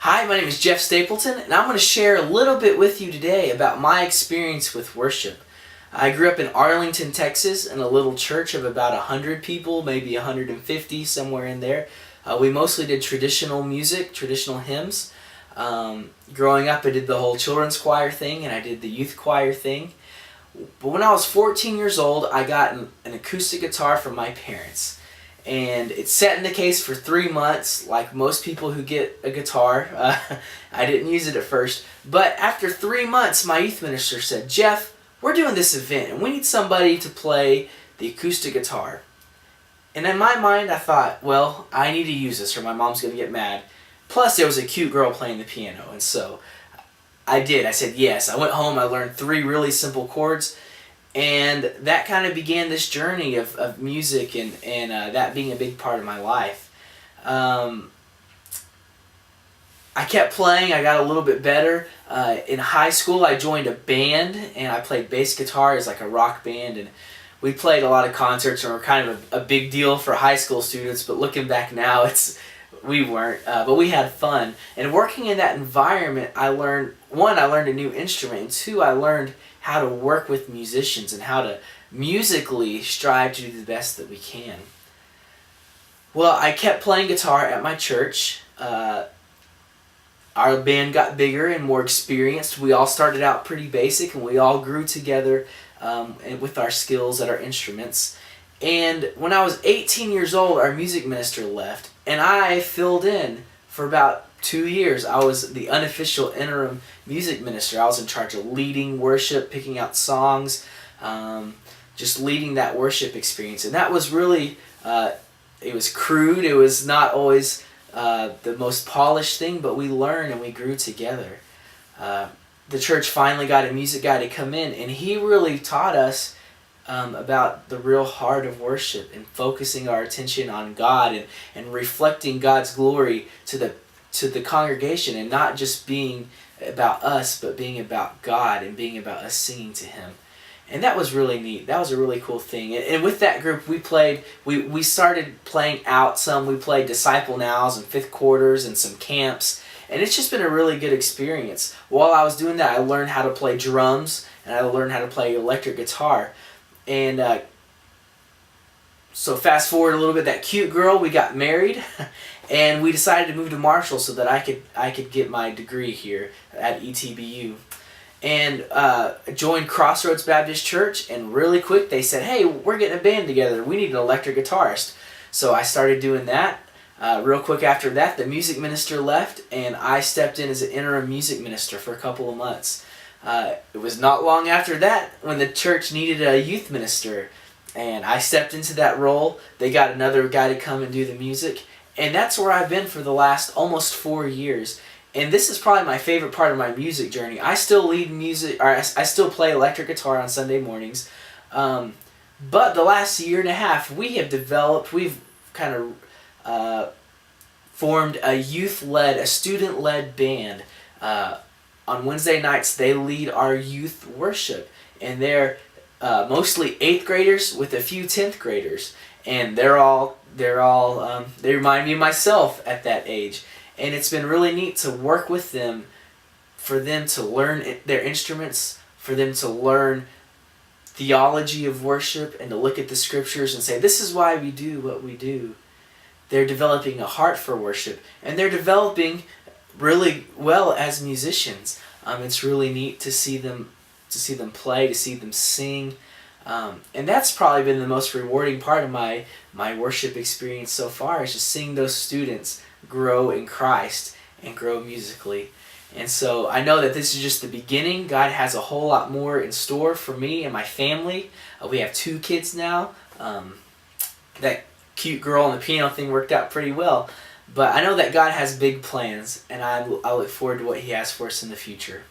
Hi, my name is Jeff Stapleton, and I'm going to share a little bit with you today about my experience with worship. I grew up in Arlington, Texas, in a little church of about 100 people, maybe 150, somewhere in there. We mostly did traditional music, traditional hymns. Growing up, I did the whole children's choir thing, and I did the youth choir thing. But when I was 14 years old, I got an acoustic guitar from my parents. And it sat in the case for 3 months, like most people who get a guitar. I didn't use it at first. But after 3 months, my youth minister said, "Jeff, we're doing this event, and we need somebody to play the acoustic guitar." And in my mind, I thought, well, I need to use this or my mom's going to get mad. Plus, there was a cute girl playing the piano, and so I did. I said yes. I went home, I learned 3 really simple chords, and that kind of began this journey of music and that being a big part of my life. I kept playing. I got a little bit better. In high school, I joined a band, and I played bass guitar as like a rock band, and we played a lot of concerts, and were kind of a big deal for high school students, but looking back now, we weren't, but we had fun. And working in that environment, I learned a new instrument, and 2, I learned how to work with musicians and how to musically strive to do the best that we can. Well, I kept playing guitar at my church. Our band got bigger and more experienced. We all started out pretty basic, and we all grew together with our skills at our instruments. And when I was 18 years old, our music minister left, and I filled in for about 2 years. I was the unofficial interim music minister. I was in charge of leading worship, picking out songs, just leading that worship experience. And that was really, it was crude. It was not always the most polished thing, but we learned and we grew together. The church finally got a music guy to come in, and he really taught us about the real heart of worship and focusing our attention on God and reflecting God's glory to the congregation, and not just being about us, but being about God and being about us singing to Him. And that was really neat. That was a really cool thing. And with that group, we started playing out some. We played Disciple Nows and Fifth Quarters and some camps. And it's just been a really good experience. While I was doing that, I learned how to play drums, and I learned how to play electric guitar. And so fast forward a little bit, that cute girl, we got married, and we decided to move to Marshall so that I could get my degree here at ETBU. And joined Crossroads Baptist Church, and really quick they said, "Hey, we're getting a band together. We need an electric guitarist." So I started doing that. Real quick after that, the music minister left, and I stepped in as an interim music minister for a couple of months. It was not long after that when the church needed a youth minister, and I stepped into that role. They got another guy to come and do the music, and that's where I've been for the last almost 4 years. And this is probably my favorite part of my music journey. I still lead music, or I still play electric guitar on Sunday mornings, but the last year and a half we've kind of formed a student-led band. On Wednesday nights, they lead our youth worship, and they're mostly 8th graders with a few 10th graders, and they remind me of myself at that age. And it's been really neat to work with them, for them to learn their instruments, for them to learn theology of worship, and to look at the scriptures and say, this is why we do what we do. They're developing a heart for worship, and they're developing really well as musicians. It's really neat to see them play, to see them sing, and that's probably been the most rewarding part of my worship experience so far, is just seeing those students grow in Christ and grow musically. And so I know that this is just the beginning. God has a whole lot more in store for me and my family. We have 2 kids now. That cute girl on the piano thing worked out pretty well. But I know that God has big plans, and I look forward to what He has for us in the future.